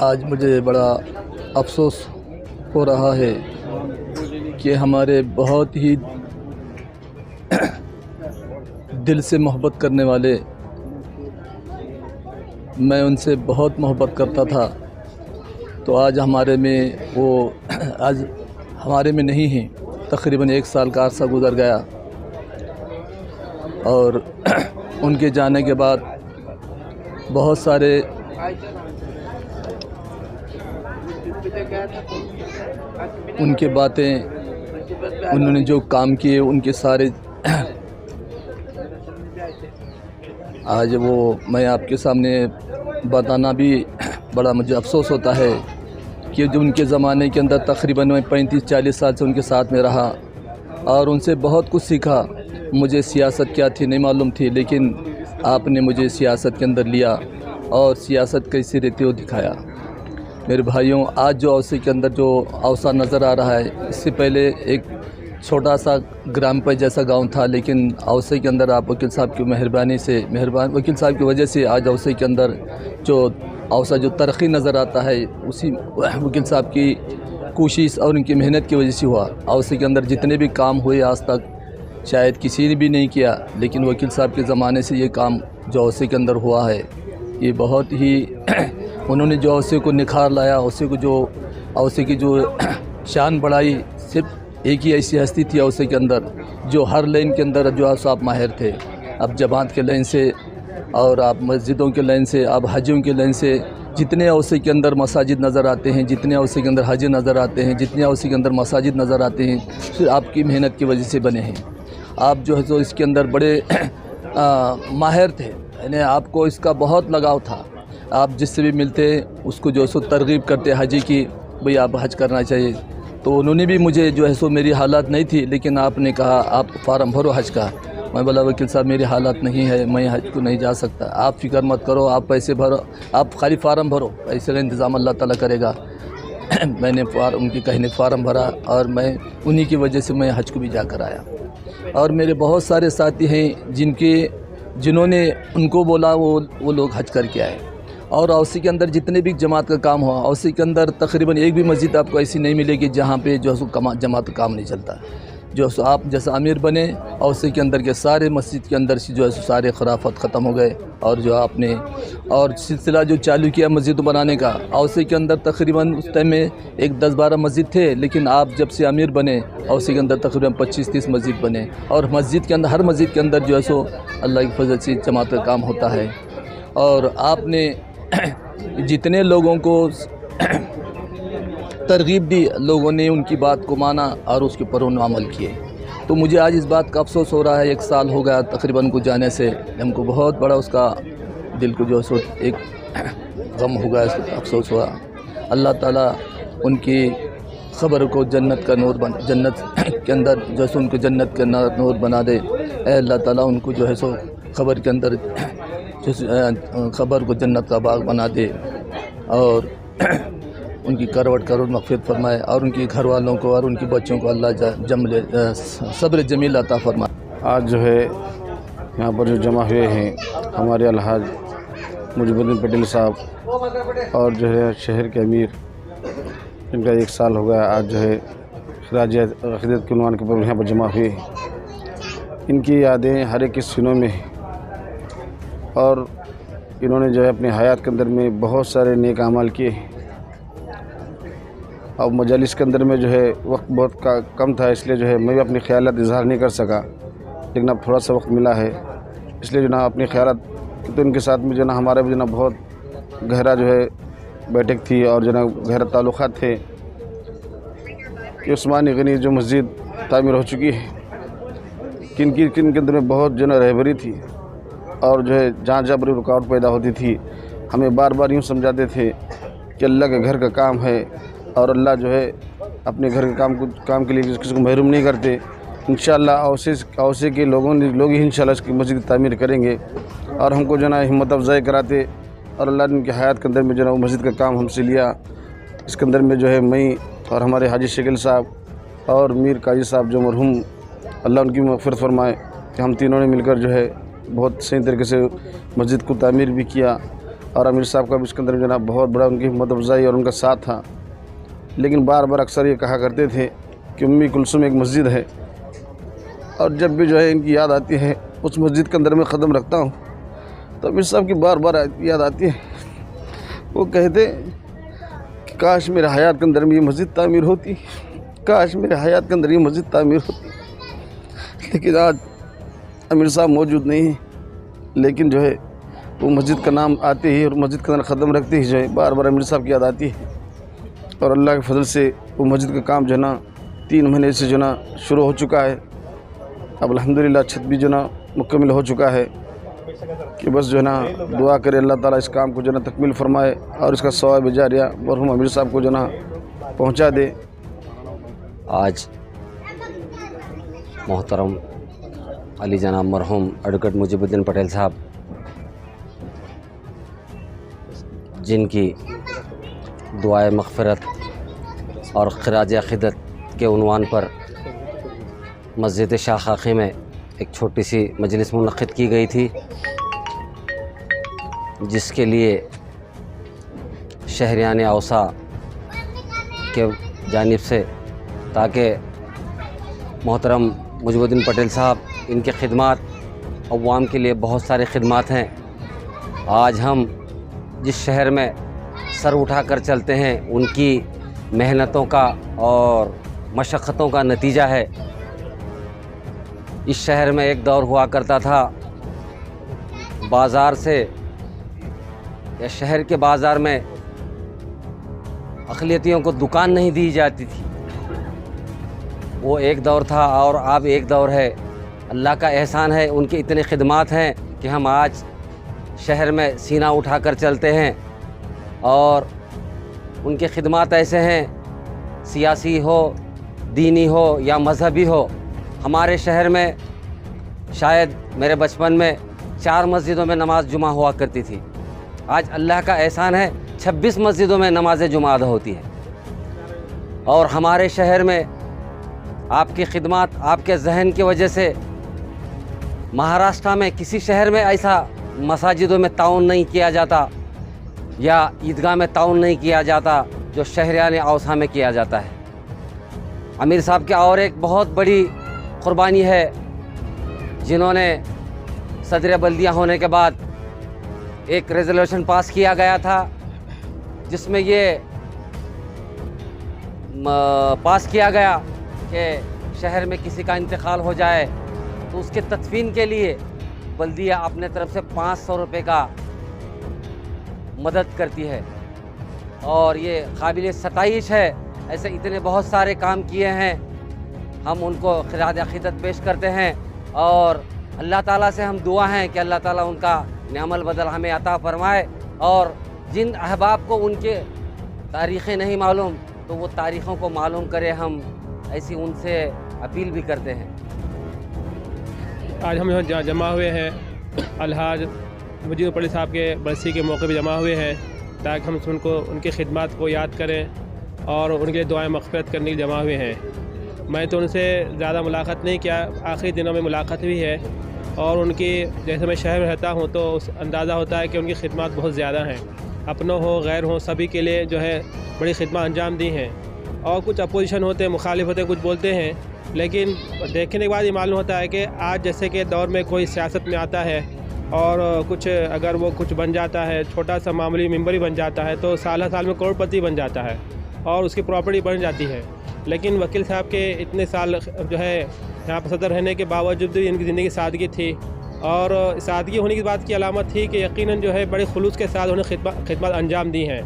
आज मुझे बड़ा अफ़सोस हो रहा है कि हमारे बहुत ही दिल से मोहब्बत करने वाले, मैं उनसे बहुत मोहब्बत करता था, तो आज हमारे में नहीं हैं। तकरीबन 1 साल का अरसा गुज़र गया और उनके जाने के बाद बहुत सारे उनके बातें, उन्होंने जो काम किए उनके सारे आज मैं आपके सामने बताना भी बड़ा मुझे अफ़सोस होता है कि जो उनके ज़माने के अंदर तकरीबन मैं 35-40 साल से उनके साथ में रहा और उनसे बहुत कुछ सीखा। मुझे सियासत क्या थी नहीं मालूम थी, लेकिन आपने मुझे सियासत के अंदर लिया और सियासत कैसी रहती हो दिखाया। मेरे भाइयों, आज जो औसे के अंदर जो औसा नज़र आ रहा है, इससे पहले एक छोटा सा ग्राम पर जैसा गांव था, लेकिन औसे के अंदर आप वकील साहब की मेहरबानी से, वकील साहब की वजह से आज औसे के अंदर जो औसा जो तरक्की नज़र आता है, उसी वकील साहब की कोशिश और उनकी मेहनत की वजह से हुआ। औसे के अंदर जितने भी काम हुए आज तक शायद किसी ने भी नहीं किया, लेकिन वकील साहब के ज़माने से ये काम जो औसे के अंदर हुआ है, ये बहुत ही उन्होंने जो औसे को निखार लाया, औसे की जो शान बढ़ाई। सिर्फ एक ही ऐसी हस्ती थी औसे के अंदर जो हर लाइन के अंदर जो आप माहिर थे। अब जमात के लाइन से और आप मस्जिदों के लाइन से, आप हजियों के लाइन से, जितने औसे के अंदर मसाजिद नज़र आते हैं, जितने औसे के अंदर हज नज़र आते हैं, जितने औसे के अंदर मसाजिद नज़र आते हैं, सिर्फ आपकी मेहनत की वजह से बने हैं। आप जो है तो इसके अंदर बड़े माहिर थे, यानी आपको इसका बहुत लगाव था। आप जिससे भी मिलते उसको जो है सो तरगीब करते हजी की, भाई आप हज करना चाहिए। तो उन्होंने भी मुझे जो है सो, मेरी हालात नहीं थी, लेकिन आपने कहा आप फ़ार्म भरो हज का। मैं बोला वकील साहब मेरी हालात नहीं है, मैं हज को नहीं जा सकता। आप फ़िक्र मत करो, आप पैसे भरो, आप खाली फ़ार्म भरो, पैसे का इंतज़ाम अल्लाह ताला करेगा। मैंने उनके कहने फ़ार्म भरा और मैं उन्हीं की वजह से मैं हज को भी जाकर आया। और मेरे बहुत सारे साथी हैं जिन्होंने उनको बोला वो लोग हज करके आए। और औसी के अंदर जितने भी जमात का काम हुआ, औसी के अंदर तकरीबन एक भी मस्जिद आपको ऐसी नहीं मिलेगी जहाँ पे जो है जमात का काम नहीं चलता। जो आप जैसा अमीर बने, औसी के अंदर के सारे मस्जिद के अंदर से जो है सारे खराफत ख़त्म हो गए। और जो आपने और सिलसिला जो चालू किया मस्जिद बनाने का, औसी के अंदर तकरीबन उस टाइम में एक 10-12 मस्जिद थे, लेकिन आप जब से अमीर बने औसी के अंदर तकरीबन 25-30 मस्जिद बने। और मस्जिद के अंदर, हर मस्जिद के अंदर जो है सो अल्लाह की फजल से जमात का काम होता है। और आपने जितने लोगों को तरगीब दी, लोगों ने उनकी बात को माना और उसके ऊपर उन्होंने अमल किए। तो मुझे आज इस बात का अफसोस हो रहा है, 1 साल हो गया तकरीबन को जाने से, हमको बहुत बड़ा उसका दिल को जो है एक गम हो गया, अफसोस हुआ। अल्लाह ताला उनकी ख़बर को जन्नत का नूर जन्नत के अंदर जो है उनको जन्नत का नूर बना दे। अल्लाह ताला उनको जो है सो ख़बर के अंदर ख़बर को जन्नत का बाग बना दे और उनकी करवट करोड़ मग़फ़िरत फरमाए और उनके घर वालों को और उनके बच्चों को अल्लाह सब्र जमील अता फरमाए। आज जो है यहाँ पर जो जमा हुए हैं हमारे अलहाज मुजीबुद्दीन पटेल साहब और जो है शहर के अमीर, इनका 1 साल हो गया। आज जो है खराज अक़ीदत के उन्वान के ऊपर यहाँ पर जमा हुए हैं। इनकी यादें हर एक के सीनों में हैं और इन्होंने जो है अपनी हयात के अंदर में बहुत सारे नेक अमाल किए हैं। और मजालिस के अंदर में जो है वक्त बहुत कम था, इसलिए जो है मैं भी अपने ख़यालात इज़हार नहीं कर सका, लेकिन अब थोड़ा सा वक्त मिला है, इसलिए जो ना अपने ख़यालात तो इनके साथ में जो ना हमारा भी जो ना बहुत गहरा जो है बैठक थी और जो ना गहरा ताल्लुक़ात थे कि उस्मानी गनी जो मस्जिद तामीर हो चुकी है, किन के अंदर में बहुत जो ना रहबरी थी और जो है जहाँ जहाँ बड़ी रुकावट पैदा होती थी, हमें बार बार यूँ समझाते थे कि अल्लाह के घर का काम है और अल्लाह जो है अपने घर के काम के लिए किसी को महरूम नहीं करते। इंशाअल्लाह औसे के लोग ही इंशाअल्लाह इसकी मस्जिद तामीर करेंगे और हमको जो ना हिम्मत अफजाई कराते और अल्लाह ने उनकी हयात के अंदर में जो ना मस्जिद का काम हमसे लिया। इसके अंदर में जो है मैं और हमारे हाजी शकील साहब और मीर काजी साहब जो मरहूम, अल्लाह उनकी मग़फ़िरत फरमाए, कि हम तीनों ने मिलकर जो है बहुत सही तरीके से मस्जिद को तामीर भी किया और अमीर साहब का भी इसके अंदर जो ना बहुत बड़ा उनकी हिम्मत अफजाई और उनका साथ था। लेकिन बार बार अक्सर ये कहा करते थे कि उम्मी कुलसुम एक मस्जिद है, और जब भी जो है इनकी याद आती है उस मस्जिद के अंदर मैं क़दम रखता हूँ तो अमीर साहब की बार बार याद आती है। वो कहते कि काश मेरे हयात के अंदर में ये मस्जिद तामीर होती, काश मेरे हयात के अंदर ये मस्जिद तामीर होती। लेकिन आज अमीर साहब मौजूद नहीं है, लेकिन जो है वो मस्जिद का नाम आते ही और मस्जिद के अंदर क़दम रखते ही जो है बार बार अमीर साहब की याद आती है। और अल्लाह के फजल से वो मस्जिद का काम जो है ना 3 महीने से जो ना शुरू हो चुका है। अब अल्हम्दुलिल्लाह छत भी जो ना मुकम्मल हो चुका है कि बस जो है ना दुआ करे अल्लाह ताला इस काम को जो ना तकमील फरमाए और इसका सवाब जारिया मरहूम अमीर साहब को जो ना पहुँचा दे। आज मोहतरम अली जनाब मरहूम एडवोकेट मुजीबुद्दीन पटेल साहब, जिनकी दुआए मग़फ़िरत और ख़िराज अक़ीदत के उन्वान पर मस्जिद शाह खाकी में एक छोटी सी मजलिस मुनक़्क़िद की गई थी, जिसके लिए शहरियान औसा के जानिब से, ताकि मोहतरम मुजीबुद्दीन पटेल साहब, इनके ख़िदमात अवाम के लिए बहुत सारे ख़िदमात हैं। आज हम जिस शहर में सर उठा कर चलते हैं उनकी मेहनतों का और मशक्क़तों का नतीजा है। इस शहर में एक दौर हुआ करता था, बाज़ार से या शहर के बाज़ार में अक़लियतियों को दुकान नहीं दी जाती थी। वो एक दौर था और अब एक दौर है। अल्लाह का एहसान है, उनके इतने ख़िदमात हैं कि हम आज शहर में सीना उठा कर चलते हैं। और उनके ख़िदमात ऐसे हैं, सियासी हो, दीनी हो या मज़हबी हो। हमारे शहर में शायद मेरे बचपन में 4 मस्जिदों में नमाज जुमा हुआ करती थी। आज अल्लाह का एहसान है 26 मस्जिदों में नमाज जुमा अदा होती है। और हमारे शहर में आपकी ख़िदमात, आपके जहन की वजह से महाराष्ट्र में किसी शहर में ऐसा मसाजिदों में ताउन नहीं किया जाता या ईदगाह में ताउन नहीं किया जाता जो शहरियान औसा में किया जाता है। अमीर साहब की और एक बहुत बड़ी क़ुरबानी है, जिन्होंने सदर बल्दिया होने के बाद एक रेज़ोल्यूशन पास किया गया था, जिसमें ये पास किया गया कि शहर में किसी का इंतकाल हो जाए तो उसके तदफीन के लिए बल्दिया अपने तरफ से 500 रुपये का मदद करती है। और ये काबिल सताइश है। ऐसे इतने बहुत सारे काम किए हैं, हम उनको ख़िराज अक़ीदत पेश करते हैं। और अल्लाह ताला से हम दुआ हैं कि अल्लाह ताला उनका नेमल बदल हमें अता फ़रमाए। और जिन अहबाब को उनके तारीख़ें नहीं मालूम तो वो तारीख़ों को मालूम करे, हम ऐसी उनसे अपील भी करते हैं। आज हम यहाँ जमा हुए हैं अलहाज मुजीबुद्दीन पटेल साहब के बरसी के मौके पर जमा हुए हैं, ताकि हम उनको उनकी खिदमत को याद करें और उनके दुआएं मग़फ़िरत करने के लिए जमा हुए हैं। मैं तो उनसे ज़्यादा मुलाकात नहीं किया, आखिरी दिनों में मुलाकात हुई है। और उनकी, जैसे मैं शहर में रहता हूँ तो उस अंदाज़ा होता है कि उनकी खिदमत बहुत ज़्यादा हैं, अपनों हो गैर हो सभी के लिए जो है बड़ी खिदमत अंजाम दी हैं। और कुछ अपोजिशन होते हैं, मुखालिफ होते हैं, कुछ बोलते हैं, लेकिन देखने के बाद ये मालूम होता है कि आज जैसे के दौर में कोई सियासत में आता है और कुछ अगर वो कुछ बन जाता है, छोटा सा मामूली मेंबर ही बन जाता है तो साल में करोड़पति बन जाता है और उसकी प्रॉपर्टी बन जाती है। लेकिन वकील साहब के इतने साल जो है यहाँ पर सदर रहने के बावजूद भी इनकी ज़िंदगी सादगी थी। और सादगी होने की बात की अलामत थी कि यकीनन जो है बड़े खुलूस के साथ उन्हें खिदमत अंजाम दी हैं।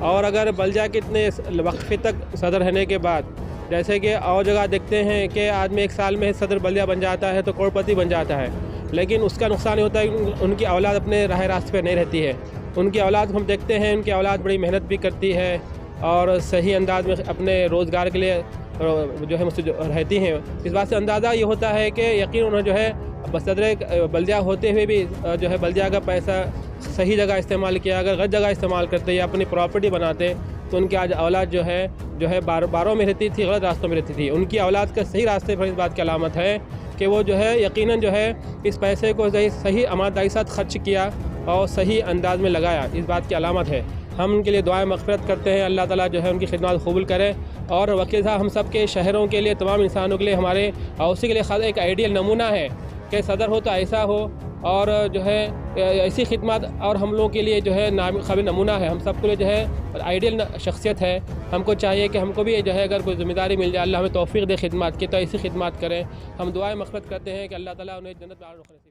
और अगर बल्दिया के इतने वक्फे तक सदर रहने के बाद, जैसे कि और जगह देखते हैं कि आदमी 1 साल में सदर बल्दिया बन जाता है तो करोड़पति बन जाता है, लेकिन उसका नुकसान ये होता है कि उनकी औलाद अपने राह रास्ते पर नहीं रहती है। उनकी औलाद हम देखते हैं, उनकी औलाद बड़ी मेहनत भी करती है और सही अंदाज में अपने रोज़गार के लिए जो है मुझसे रहती हैं। इस बात से अंदाज़ा ये होता है कि यकीन उन्हें जो है सदर बल्दिया होते हुए भी जो है बल्दिया का पैसा सही जगह इस्तेमाल किया। अगर गलत जगह इस्तेमाल करते या अपनी प्रॉपर्टी बनाते तो उनकी आज औलाद जो है बारों में रहती थी, गलत रास्तों में रहती थी। उनकी औलाद का सही रास्ते पर इस बात की अलामत है कि वो जो है यकीनन जो है इस पैसे को सही ईमानदारी के साथ खर्च किया और सही अंदाज में लगाया, इस बात की अलामत है। हम उनके लिए दुआएं मग़फ़िरत करते हैं, अल्लाह ताला जो है उनकी खिदमत कबूल करे। और वकील साहब हम सब के शहरों के लिए, तमाम इंसानों के लिए, हमारे उसी के लिए ख़ास एक आइडियल नमूना है कि सदर हो तो ऐसा हो, और जो है ऐसी खिदमत और हम लोगों के लिए जो है काबिल नमूना है। हम सबके लिए जो है आइडियल शख्सियत है। हमको चाहिए कि हमको भी जो है अगर कोई ज़िम्मेदारी मिल जाए, अल्लाह हमें तौफ़ीक़ दे खिदमत की, तो ऐसी खिदमत करें। हम दुआएं मग़फ़िरत करते हैं कि अल्लाह ताला उन्हें जन्नत में